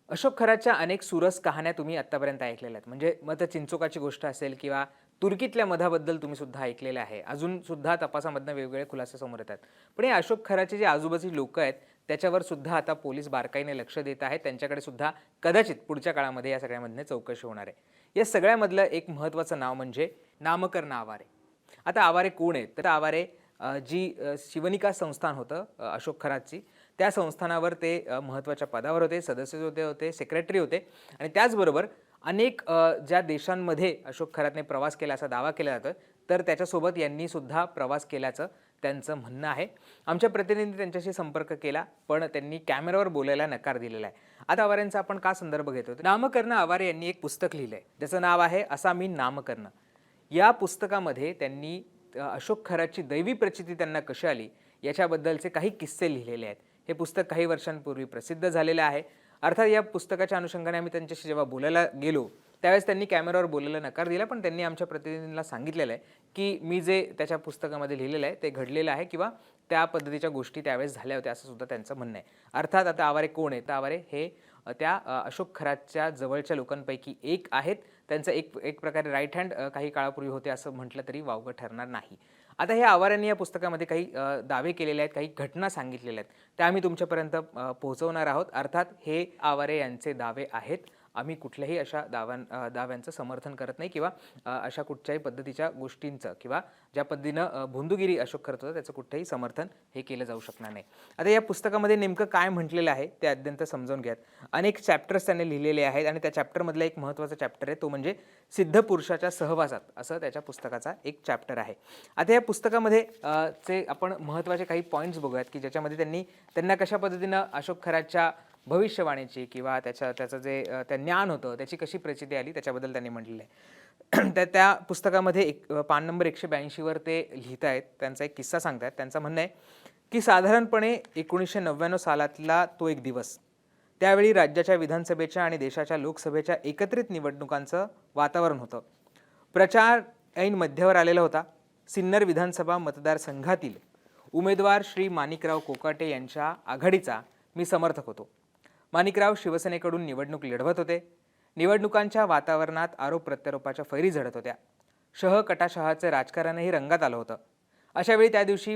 अशोक खराच्या अनेक सुरस कहाण्या तुम्ही आत्तापर्यंत ऐकलेल्या आहेत. म्हणजे मग तर चिंचोकाची गोष्ट असेल किंवा तुर्कीतल्या मधाबद्दल तुम्ही सुद्धा ऐकलेलं आहे. अजून सुद्धा तपासामधनं वेगवेगळे खुलासे समोर येतात. पण हे अशोक खराचे जे आजूबाजूची लोकं आहेत, त्याच्यावर सुद्धा आता पोलीस बारकाईने लक्ष देत आहेत. त्यांच्याकडे सुद्धा कदाचित पुढच्या काळामध्ये या सगळ्यामधनं चौकशी होणार आहे. या सगळ्यामधलं एक महत्त्वाचं नाव म्हणजे नामकर्ण आवारे. आता आवारे कोण आहेत? तर आवारे जी शिवनिका संस्थान होतं अशोक खरातची, त्या संस्थानावर ते महत्त्वाच्या पदावर होते, सदस्य होते, सेक्रेटरी होते आणि त्याचबरोबर अनेक ज्या देशांमध्ये अशोक खरातने प्रवास केला असा दावा केला जातो, तर त्याच्यासोबत यांनी सुद्धा प्रवास केल्याचं त्यांचं म्हणणं आहे. आमच्या प्रतिनिधींनी त्यांच्याशी संपर्क केला, पण त्यांनी कॅमेऱ्यावर बोलायला नकार दिलेला आहे. आता आवारेंचा आपण का संदर्भ घेतो? नामकर्ण आवारे यांनी एक पुस्तक लिहिलंय, ज्याचं नाव आहे असा मी नामकर्ण. या पुस्तकामध्ये त्यांनी अशोक खराची दैवी प्रचिती त्यांना कशी आली याच्याबद्दलचे काही किस्से लिहिलेले आहेत. हे पुस्तक काही वर्षांपूर्वी प्रसिद्ध झालेलं आहे. अर्थात या पुस्तकाच्या अनुषंगाने आम्ही त्यांच्याशी जेव्हा बोलायला गेलो, त्यावेळेस त्यांनी कॅमेऱ्यावर बोलायला नकार दिला. पण त्यांनी आमच्या प्रतिनिधींना सांगितलेलं आहे, की मी जे त्याच्या पुस्तकामध्ये लिहिलेलं आहे ते घडलेलं आहे किंवा त्या पद्धतीच्या गोष्टी त्यावेळेस झाल्या होत्या असं सुद्धा त्यांचं म्हणणं आहे. अर्थात आता आवारे कोण आहेत? तर आवारे हे त्या अशोक खराच्या जवळच्या लोकांपैकी एक आहेत. त्यांचं एक एक प्रकारे राईट हँड काही काळापूर्वी होते असं म्हटलं तरी वावगं ठरणार नाही. आता हे आवारांनी या पुस्तकामध्ये काही दावे केलेले आहेत, काही घटना सांगितलेल्या आहेत. त्या आम्ही तुमच्यापर्यंत पोहोचवणार आहोत. अर्थात हे आवारे यांचे दावे आहेत. आम्ही कुठल्याही अशा दाव्यांचं समर्थन करत नाही किंवा अशा कुठच्याही पद्धतीच्या गोष्टींचं किंवा ज्या पद्धतीनं भोंदूगिरी अशोक करत होता त्याचं कुठलंही समर्थन हे केलं जाऊ शकणार नाही. आता या पुस्तकामध्ये नेमकं काय म्हटलेलं आहे ते अत्यंत समजावून घ्यात. अनेक चॅप्टर्स त्याने लिहिलेले आहेत आणि त्या चॅप्टरमधला एक महत्त्वाचा चॅप्टर आहे तो म्हणजे सिद्ध पुरुषाच्या सहवासात असं त्याच्या पुस्तकाचा एक चॅप्टर आहे. आता या पुस्तकामध्ये चे आपण महत्त्वाचे काही पॉईंट्स बघूयात की ज्याच्यामध्ये त्यांना कशा पद्धतीनं अशोक खराच्या भविष्यवाणीची किंवा त्याचं जे ज्ञान होतं त्याची कशी प्रचिती आली त्याच्याबद्दल त्यांनी म्हटलेलं आहे. त्या पुस्तकामध्ये पान नंबर 182 वर ते लिहित आहेत. त्यांचा एक किस्सा सांगतात. त्यांचं म्हणणं आहे की साधारणपणे 1999 सालातला तो एक दिवस, त्यावेळी राज्याच्या विधानसभेच्या आणि देशाच्या लोकसभेच्या एकत्रित निवडणुकांचं वातावरण होतं. प्रचार ऐन मध्यावर आलेला होता. सिन्नर विधानसभा मतदारसंघातील उमेदवार श्री माणिकराव कोकाटे यांच्या आघाडीचा मी समर्थक होतो. माणिकराव शिवसेनेकडून निवडणूक लढवत होते. निवडणुकांच्या वातावरणात आरोप प्रत्यारोपाच्या फैरी झडत होत्या. शह-कटाशहाचं राजकारणही रंगात आलं होतं. अशावेळी त्या दिवशी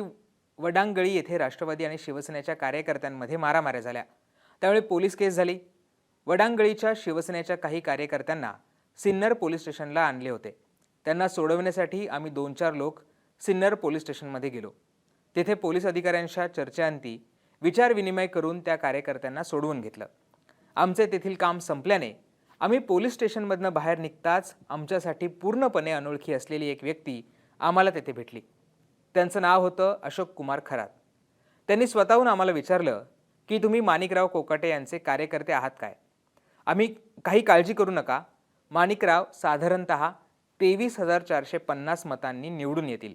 वडांगळी येथे राष्ट्रवादी आणि शिवसेनेच्या कार्यकर्त्यांमध्ये मारामाऱ्या झाल्या. त्यावेळी पोलीस केस झाली. वडांगळीच्या शिवसेनेच्या काही कार्यकर्त्यांना सिन्नर पोलीस स्टेशनला आणले होते. त्यांना सोडवण्यासाठी आम्ही 2-4 लोक सिन्नर पोलीस स्टेशनमध्ये गेलो. तेथे पोलीस अधिकाऱ्यांच्या चर्चेअंती विचारविनिमय करून त्या कार्यकर्त्यांना सोडवून घेतलं. आमचे तेथील काम संपल्याने आम्ही पोलीस स्टेशनमधनं बाहेर निघताच आमच्यासाठी पूर्णपणे अनोळखी असलेली एक व्यक्ती आम्हाला तेथे भेटली. त्यांचं नाव होतं अशोक कुमार खरात. त्यांनी स्वतःहून आम्हाला विचारलं की तुम्ही माणिकराव कोकाटे यांचे कार्यकर्ते आहात काय? आम्ही काही काळजी करू नका. माणिकराव साधारणतः 23,450 मतांनी निवडून येतील.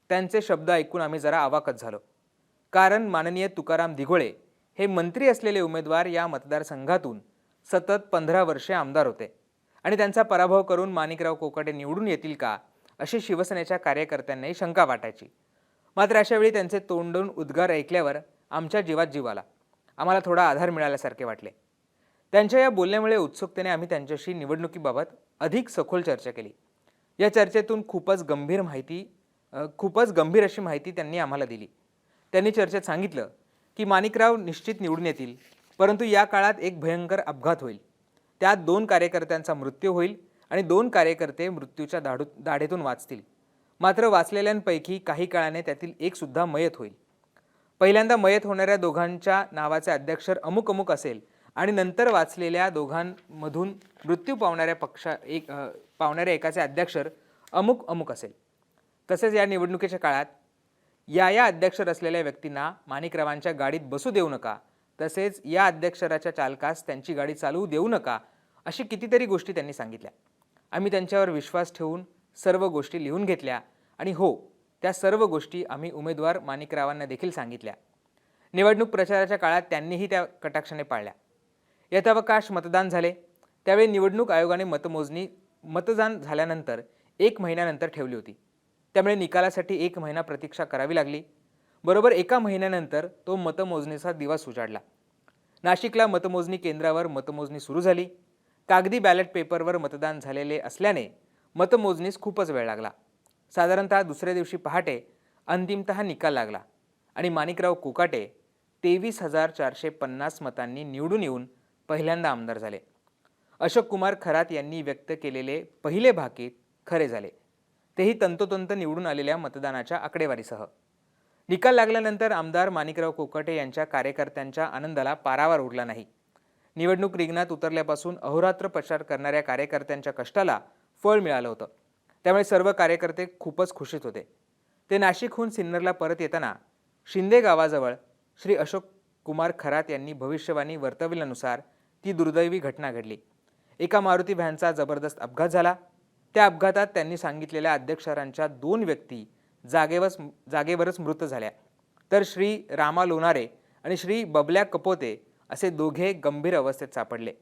त्यांचे शब्द ऐकून आम्ही जरा अवाकच झालो. कारण माननीय तुकाराम दिघोळे हे मंत्री असलेले उमेदवार या मतदारसंघातून सतत 15 वर्षे आमदार होते आणि त्यांचा पराभव करून माणिकराव कोकाटे निवडून येतील का अशी शिवसेनेच्या कार्यकर्त्यांनाही शंका वाटायची. मात्र अशावेळी त्यांचे तोंडून उद्गार ऐकल्यावर आमच्या जीवात जीव आला. आम्हाला थोडा आधार मिळाल्यासारखे वाटले. त्यांच्या या बोलण्यामुळे उत्सुकतेने आम्ही त्यांच्याशी निवडणुकीबाबत अधिक सखोल चर्चा केली. या चर्चेतून खूपच गंभीर अशी माहिती त्यांनी आम्हाला दिली. त्यांनी चर्चेत सांगितलं की माणिकराव निश्चित निवडून येतील, परंतु या काळात एक भयंकर अपघात होईल. त्यात 2 कार्यकर्त्यांचा मृत्यू होईल आणि 2 कार्यकर्ते मृत्यूच्या दाढेतून वाचतील. मात्र वाचलेल्यांपैकी काही काळाने त्यातील एक सुद्धा मयत होईल. पहिल्यांदा मयत होणाऱ्या दोघांच्या नावाचे अध्यक्षर अमुक अमुक असेल आणि नंतर वाचलेल्या दोघांमधून मृत्यू पावणाऱ्या एकाचे अध्यक्षर अमुक अमुक असेल. तसेच या निवडणुकीच्या काळात या अध्यक्षर असलेल्या व्यक्तींना माणिकरावांच्या गाडीत बसू देऊ नका, तसेच या अध्यक्षराच्या चालकास त्यांची गाडी चालवू देऊ नका, अशी कितीतरी गोष्टी त्यांनी सांगितल्या. आम्ही त्यांच्यावर विश्वास ठेवून सर्व गोष्टी लिहून घेतल्या आणि हो, त्या सर्व गोष्टी आम्ही उमेदवार माणिकरावांना देखील सांगितल्या. निवडणूक प्रचाराच्या काळात त्यांनीही त्या कटाक्षाने पाळल्या. यथावकाश मतदान झाले. त्यावेळी निवडणूक आयोगाने मतदान झाल्यानंतर 1 महिन्यानंतर ठेवली होती. त्यामुळे निकालासाठी 1 महिना प्रतीक्षा करावी लागली. बरोबर 1 महिन्यानंतर तो मतमोजणीचा दिवस उजाडला. नाशिकला मतमोजणी केंद्रावर मतमोजणी सुरू झाली. कागदी बॅलेट पेपरवर मतदान झालेले असल्याने मतमोजणीस खूपच वेळ लागला. साधारणतः दुसऱ्या दिवशी पहाटे अंतिमतः निकाल लागला आणि माणिकराव कोकाटे 23,450 मतांनी निवडून येऊन पहिल्यांदा आमदार झाले. अशोक कुमार खरात यांनी व्यक्त केलेले पहिले भाकीत खरे झाले, तेही तंतोतंत निवडून आलेल्या मतदानाच्या आकडेवारीसह. निकाल लागल्यानंतर आमदार माणिकराव कोकाटे यांच्या कार्यकर्त्यांच्या आनंदाला पारावार उरला नाही. निवडणूक रिंगणात उतरल्यापासून अहोरात्र प्रचार करणाऱ्या कार्यकर्त्यांच्या कष्टाला फळ मिळालं होतं. त्यामुळे सर्व कार्यकर्ते खूपच खुशीत होते. ते नाशिकहून सिन्नरला परत येताना शिंदे गावाजवळ श्री अशोक कुमार खरात यांनी भविष्यवाणी वर्तवल्यानुसार ती दुर्दैवी घटना घडली. एका मारुती व्हॅनचा जबरदस्त अपघात झाला. त्या अपघातात त्यांनी सांगितलेल्या अध्यक्षरांच्या 2 व्यक्ती जागेवरच मृत झाल्या, तर श्री रामा लोणारे आणि श्री बबल्या कपोते असे दोघे गंभीर अवस्थेत सापडले.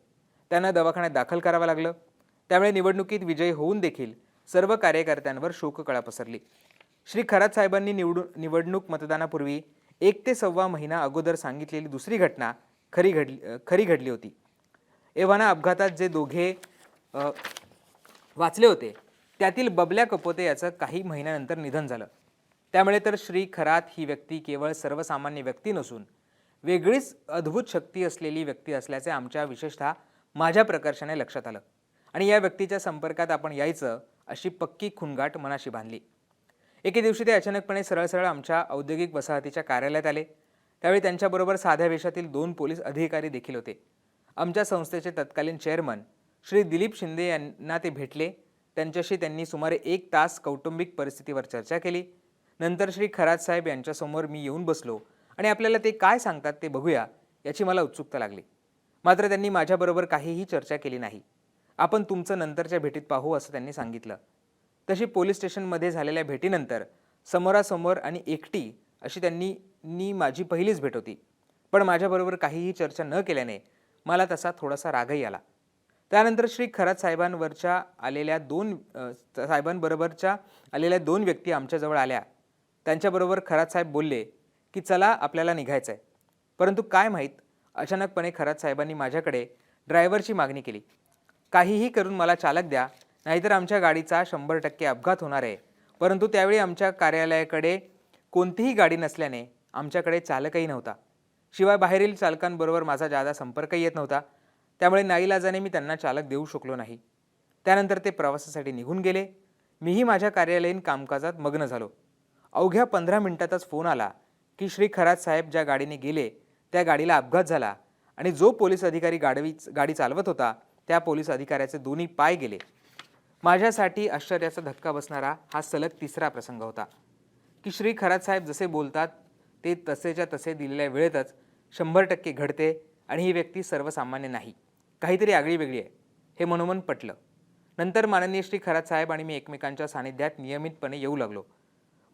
त्यांना दवाखान्यात दाखल करावं लागलं. त्यामुळे निवडणुकीत विजयी होऊन देखील सर्व कार्यकर्त्यांवर शोककळा पसरली. श्री खरात साहेबांनी निवडणूक मतदानापूर्वी 1 ते सव्वा महिना अगोदर सांगितलेली दुसरी घटना खरी घडली होती. एव्हाना अपघातात जे दोघे वाचले होते त्यातील बबल्या कपोते याचं काही महिन्यानंतर निधन झालं. त्यामुळे तर श्री खरात ही व्यक्ती केवळ सर्वसामान्य व्यक्ती नसून वेगळीच अद्भुत शक्ती असलेली व्यक्ती असल्याचे आमच्या विशेषतः माझ्या प्रकर्षाने लक्षात आलं आणि या व्यक्तीच्या संपर्कात आपण यायचं अशी पक्की खुणगाठ मनाशी बांधली. एके दिवशी ते अचानकपणे सरळ आमच्या औद्योगिक वसाहतीच्या कार्यालयात आले. त्यावेळी त्यांच्याबरोबर साध्या वेशातील 2 पोलीस अधिकारी देखील होते. आमच्या संस्थेचे तत्कालीन चेअरमन श्री दिलीप शिंदे यांना ते भेटले. त्यांच्याशी त्यांनी सुमारे 1 तास कौटुंबिक परिस्थितीवर चर्चा केली. नंतर श्री खरात साहेब यांच्यासमोर मी येऊन बसलो आणि आपल्याला ते काय सांगतात ते बघूया याची मला उत्सुकता लागली. मात्र त्यांनी माझ्याबरोबर काहीही चर्चा केली नाही. आपण तुमचं नंतरच्या भेटीत पाहू असं त्यांनी सांगितलं. तशी पोलीस स्टेशनमध्ये झालेल्या भेटीनंतर समोरासमोर आणि एकटी अशी त्यांनी माझी पहिलीच भेट होती. पण माझ्याबरोबर काहीही चर्चा न केल्याने मला तसा थोडासा रागही आला. त्यानंतर श्री खरात साहेबांबरोबरच्या आलेल्या 2 व्यक्ती आमच्याजवळ आल्या. त्यांच्याबरोबर खरात साहेब बोलले की चला आपल्याला निघायचं आहे. परंतु काय माहीत अचानकपणे खरात साहेबांनी माझ्याकडे ड्रायव्हरची मागणी केली. काहीही करून मला चालक द्या, नाहीतर आमच्या गाडीचा 100% अपघात होणार आहे. परंतु त्यावेळी आमच्या कार्यालयाकडे कोणतीही गाडी नसल्याने आमच्याकडे चालकही नव्हता. शिवाय बाहेरील चालकांबरोबर माझा जादा संपर्कही येत नव्हता. त्यामुळे नाईलाजाने मी त्यांना चालक देऊ शकलो नाही. त्यानंतर ते प्रवासासाठी निघून गेले. मीही माझ्या कार्यालयीन कामकाजात मग्न झालो. अवघ्या 15 मिनिटातच फोन आला की श्री खरात साहेब ज्या गाडीने गेले त्या गाडीला अपघात झाला आणि जो पोलीस अधिकारी गाडी चालवत होता त्या पोलीस अधिकाऱ्याचे दोन्ही पाय गेले. माझ्यासाठी आश्चर्याचा धक्का बसणारा हा सलग 3रा प्रसंग होता की श्री खरात साहेब जसे बोलतात ते तसेच्या तसे दिलेल्या वेळेतच 100% घडते आणि ही व्यक्ती सर्वसामान्य नाही, काहीतरी आगळीवेगळी आहे हे मनोमन पटलं. नंतर माननीय श्री खरात साहेब आणि मी एकमेकांच्या सानिध्यात नियमितपणे येऊ लागलो.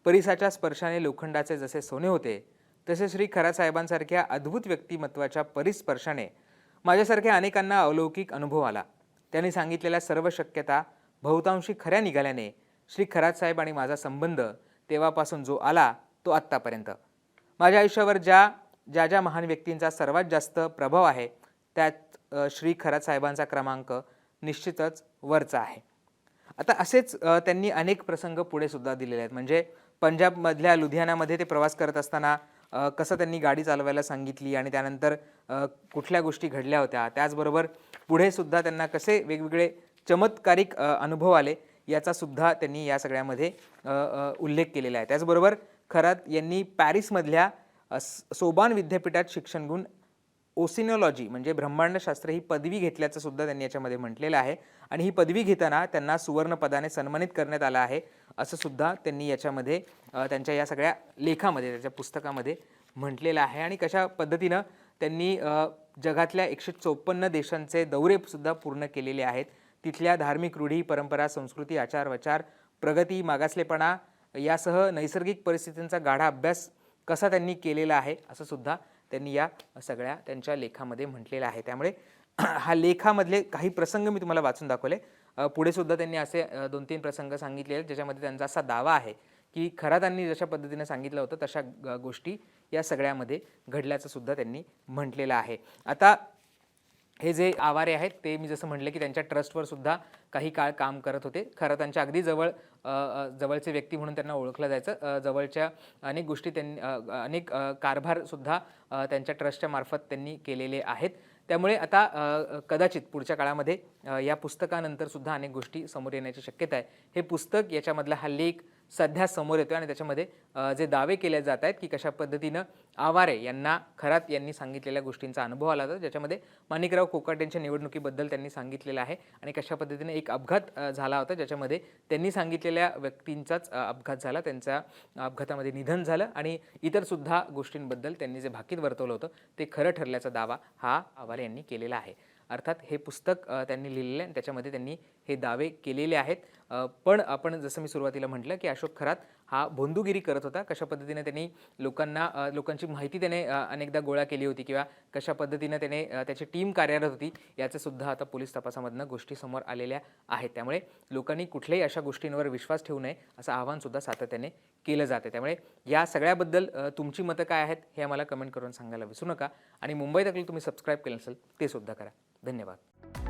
परिसाच्या स्पर्शाने लोखंडाचे जसे सोने होते तसे श्री खरात साहेबांसारख्या अद्भुत व्यक्तिमत्वाच्या परिस्पर्शाने माझ्यासारख्या अनेकांना अलौकिक अनुभव आला. त्यांनी सांगितलेल्या सर्व शक्यता बहुतांशी खऱ्या निघाल्याने श्री खरात साहेब आणि माझा संबंध तेव्हापासून जो आला तो आत्तापर्यंत. माझ्या आयुष्यावर ज्या महान व्यक्तींचा सर्वात जास्त प्रभाव आहे त्यात श्री खरात साहेबांचा क्रमांक निश्चितच वरचा आहे. आता असेच त्यांनी अनेक प्रसंग पुढे सुद्धा दिलेले आहेत. म्हणजे पंजाबमधल्या लुधियानामध्ये ते प्रवास करत असताना कसं त्यांनी गाडी चालवायला सांगितली आणि त्यानंतर कुठल्या गोष्टी घडल्या होत्या, त्याचबरोबर पुढे सुद्धा त्यांना कसे वेगवेगळे चमत्कारिक अनुभव आले याचा सुद्धा त्यांनी या सगळ्यामध्ये उल्लेख केलेला आहे. त्याचबरोबर खरात यांनी पॅरिसमधल्या सोबान विद्यापीठात शिक्षण घेऊन ओसिनोलॉजी म्हणजे ब्रह्मांडशास्त्र ही पदवी घेतल्याचं सुद्धा त्यांनी याच्यामध्ये म्हटलेलं आहे आणि ही पदवी घेताना त्यांना सुवर्ण पदाने सन्मानित करण्यात आलं आहे असं सुद्धा त्यांनी याच्यामध्ये त्यांच्या या सगळ्या लेखामध्ये त्याच्या पुस्तकामध्ये म्हटलेलं आहे. आणि कशा पद्धतीनं त्यांनी जगातल्या 154 देशांचे दौरे सुद्धा पूर्ण केलेले आहेत. तिथल्या धार्मिक रूढी, परंपरा, संस्कृती, आचार विचार, प्रगती, मागासलेपणा यासह नैसर्गिक परिस्थितींचा गाढा अभ्यास कसा त्यांनी केलेला आहे असं सुद्धा त्यांनी या सगळ्या त्यांच्या लेखामध्ये म्हटलेलं आहे. त्यामुळे हा लेखामधले काही प्रसंग मी तुम्हाला वाचून दाखवले. पुढे सुद्धा त्यांनी असे 2-3 प्रसंग सांगितले आहेत ज्याच्यामध्ये त्यांचा असा दावा आहे की खरातांनी जशा पद्धतीने सांगितलं होतं तशा गोष्टी या सगळ्यामध्ये घडल्याचं सुद्धा त्यांनी म्हटलेलं आहे. आता हे जे आवारे आहेत ते मी जसं म्हटलं की त्यांच्या ट्रस्टवर सुद्धा काही काळ काम करत होते. खरं त्यांच्या अगदी जवळचे व्यक्ती म्हणून त्यांना ओळखलं जायचं. जवळच्या अनेक गोष्टी त्यांनी अनेक कारभारसुद्धा त्यांच्या ट्रस्टच्या मार्फत त्यांनी केलेले आहेत. त्यामुळे आता कदाचित पुढच्या काळामध्ये या पुस्तकानंतर सुद्धा अनेक गोष्टी समोर येण्याची शक्यता आहे. हे पुस्तक याच्यामधला हा लेख सध्या समोर येतो आणि त्याच्यामध्ये जे दावे केले जात आहेत की कशा पद्धतीनं आवारे यांना खरात यांनी सांगितलेल्या गोष्टींचा अनुभव आला होता, ज्याच्यामध्ये माणिकराव कोकाटे यांच्या निवडणुकीबद्दल त्यांनी सांगितलेलं आहे आणि कशा पद्धतीने एक अपघात झाला होता, ज्याच्यामध्ये त्यांनी सांगितलेल्या व्यक्तींचाच अपघात झाला, त्यांच्या अपघातामध्ये निधन झालं आणि इतर सुद्धा गोष्टींबद्दल त्यांनी जे भाकीत वर्तवलं होतं ते खरं ठरल्याचा दावा हा आवारे यांनी केलेला आहे. अर्थात हे पुस्तक त्यांनी लिहिलेलं आहे आणि त्याच्यामध्ये त्यांनी हे दावे केलेले आहेत. पण आपण जसं मी सुरुवातीला म्हटलं की अशोक खरात हा भोंदूगिरी करत होता. कशा पद्धतीने त्यांनी लोकांची माहिती त्याने अनेकदा गोळा केली होती किंवा कशा पद्धतीने त्याने त्याची टीम कार्यरत होती याचे सुद्धा आता पोलीस तपासामधनं गोष्टी समोर आलेल्या आहेत. त्यामुळे लोकांनी कुठल्याही अशा गोष्टींवर विश्वास ठेवू नये असं आवाहन सुद्धा सातत्याने केलं जाते. त्यामुळे या सगळ्याबद्दल तुमची मतं काय आहेत हे आम्हाला कमेंट करून सांगायला विसरू नका आणि मुंबई तकला तुम्ही सबस्क्राईब केलं नसेल ते सुद्धा करा. धन्यवाद.